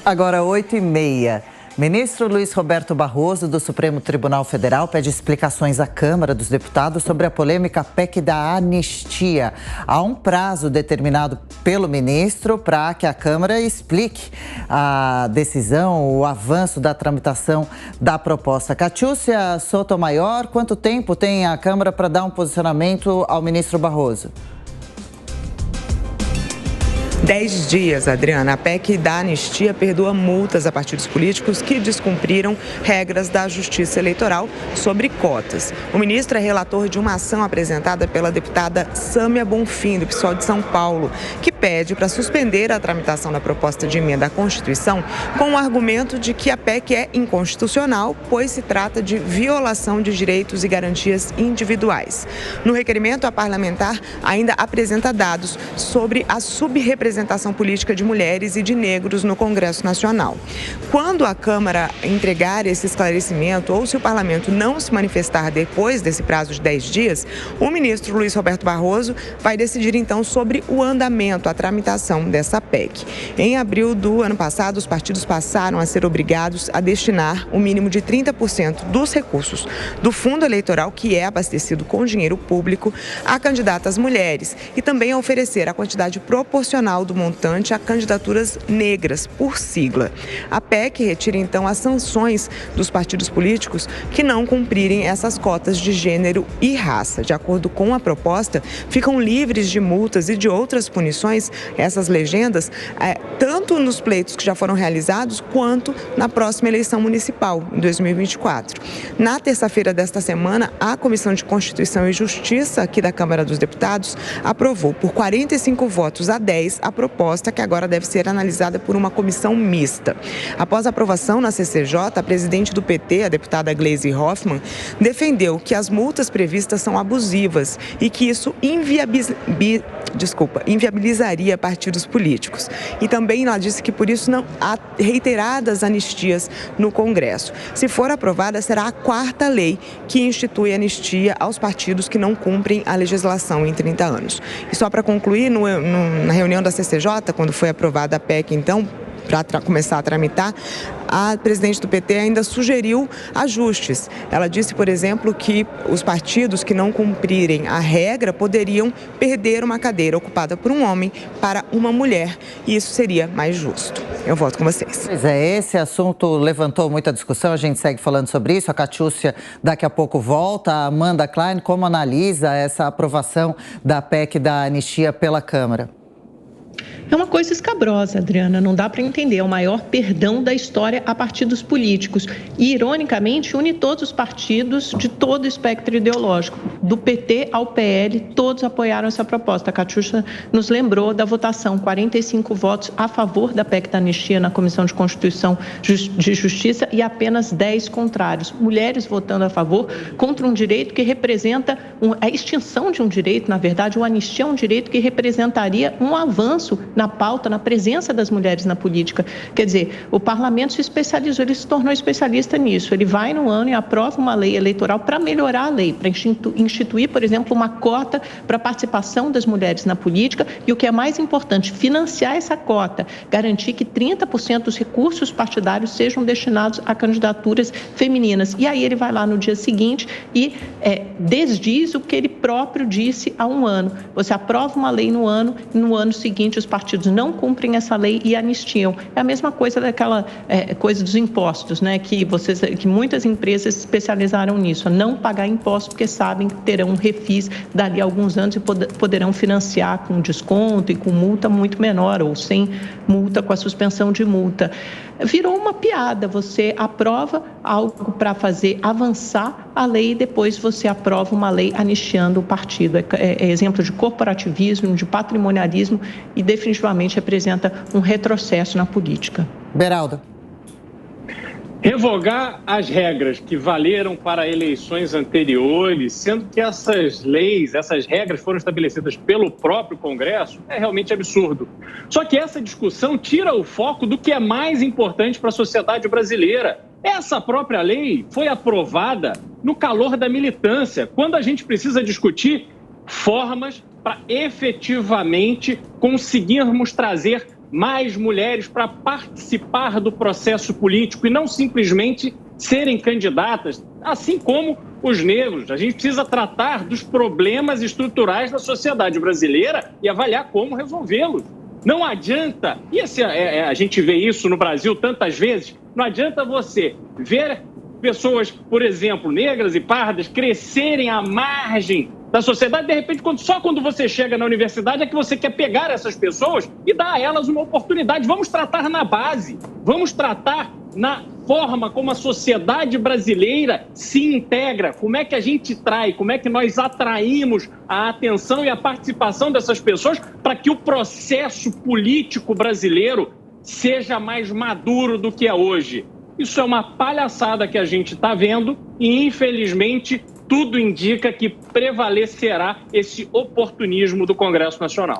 Agora, 8h30. Ministro Luiz Roberto Barroso, do Supremo Tribunal Federal, pede explicações à Câmara dos Deputados sobre a polêmica PEC da anistia. Há um prazo determinado pelo ministro para que a Câmara explique a decisão, o avanço da tramitação da proposta. Catiúcia Sotomayor, quanto tempo tem a Câmara para dar um posicionamento ao ministro Barroso? 10 dias, Adriana. A PEC da anistia perdoa multas a partidos políticos que descumpriram regras da Justiça Eleitoral sobre cotas. O ministro é relator de uma ação apresentada pela deputada Sâmia Bonfim, do PSOL de São Paulo, que pede para suspender a tramitação da proposta de emenda à Constituição com o argumento de que a PEC é inconstitucional, pois se trata de violação de direitos e garantias individuais. No requerimento, a parlamentar ainda apresenta dados sobre a subrepresentação política de mulheres e de negros no Congresso Nacional. Quando a Câmara entregar esse esclarecimento ou se o Parlamento não se manifestar depois desse prazo de 10 dias, o ministro Luiz Roberto Barroso vai decidir então sobre o andamento, a tramitação dessa PEC. Em abril do ano passado, os partidos passaram a ser obrigados a destinar o mínimo de 30% dos recursos do fundo eleitoral, que é abastecido com dinheiro público, a candidatas mulheres e também a oferecer a quantidade proporcional do montante a candidaturas negras, por sigla. A PEC retira, então, as sanções dos partidos políticos que não cumprirem essas cotas de gênero e raça. De acordo com a proposta, ficam livres de multas e de outras punições essas legendas, tanto nos pleitos que já foram realizados, quanto na próxima eleição municipal, em 2024. Na terça-feira desta semana, a Comissão de Constituição e Justiça aqui da Câmara dos Deputados aprovou por 45 votos a 10 a proposta, que agora deve ser analisada por uma comissão mista. Após a aprovação na CCJ, a presidente do PT, a deputada Gleisi Hoffmann, defendeu que as multas previstas são abusivas e que isso inviabilizaria partidos políticos. E também ela disse que por isso não há reiteradas anistias no Congresso. Se for aprovada, será a quarta lei que institui anistia aos partidos que não cumprem a legislação em 30 anos. E só para concluir, na reunião da CCJ, quando foi aprovada a PEC, então, para começar a tramitar, a presidente do PT ainda sugeriu ajustes. Ela disse, por exemplo, que os partidos que não cumprirem a regra poderiam perder uma cadeira ocupada por um homem para uma mulher, e isso seria mais justo. Eu volto com vocês. Pois é, esse assunto levantou muita discussão, a gente segue falando sobre isso. A Catiúcia daqui a pouco volta. A Amanda Klein, como analisa essa aprovação da PEC da anistia pela Câmara? É uma coisa escabrosa, Adriana, não dá para entender. É o maior perdão da história a partidos políticos. E, ironicamente, une todos os partidos de todo o espectro ideológico. Do PT ao PL, todos apoiaram essa proposta. A Catiúcia nos lembrou da votação, 45 votos a favor da PEC da anistia na Comissão de Constituição de Justiça e apenas 10 contrários. Mulheres votando a favor contra um direito que representa a extinção de um direito, na verdade, o anistia é um direito que representaria um avanço na pauta, na presença das mulheres na política. Quer dizer, o parlamento se especializou, ele se tornou especialista nisso. Ele vai no ano e aprova uma lei eleitoral para melhorar a lei, para instituir, por exemplo, uma cota para a participação das mulheres na política e, o que é mais importante, financiar essa cota, garantir que 30% dos recursos partidários sejam destinados a candidaturas femininas. E aí ele vai lá no dia seguinte e desdiz o que ele próprio disse há um ano. Você aprova uma lei no ano e no ano seguinte os partidos não cumprem essa lei e anistiam. É a mesma coisa daquela coisa dos impostos, né? Que muitas empresas se especializaram nisso, a não pagar impostos porque sabem que terão um refis dali a alguns anos e poderão financiar com desconto e com multa muito menor ou sem multa, com a suspensão de multa. Virou uma piada, você aprova algo para fazer avançar a lei e depois você aprova uma lei anistiando o partido. É exemplo de corporativismo, de patrimonialismo e definitivamente representa um retrocesso na política. Beraldo. Revogar as regras que valeram para eleições anteriores, sendo que essas leis, essas regras foram estabelecidas pelo próprio Congresso, é realmente absurdo. Só que essa discussão tira o foco do que é mais importante para a sociedade brasileira. Essa própria lei foi aprovada no calor da militância, quando a gente precisa discutir formas para efetivamente conseguirmos trazer mais mulheres para participar do processo político e não simplesmente serem candidatas, assim como os negros. A gente precisa tratar dos problemas estruturais da sociedade brasileira e avaliar como resolvê-los. Não adianta, e a gente vê isso no Brasil tantas vezes, não adianta você ver pessoas, por exemplo, negras e pardas, crescerem à margem da sociedade. De repente, só quando você chega na universidade é que você quer pegar essas pessoas e dar a elas uma oportunidade. Vamos tratar na base, vamos tratar na forma como a sociedade brasileira se integra, como é que a gente trai, como é que nós atraímos a atenção e a participação dessas pessoas para que o processo político brasileiro seja mais maduro do que é hoje. Isso é uma palhaçada que a gente está vendo e, infelizmente, tudo indica que prevalecerá esse oportunismo do Congresso Nacional.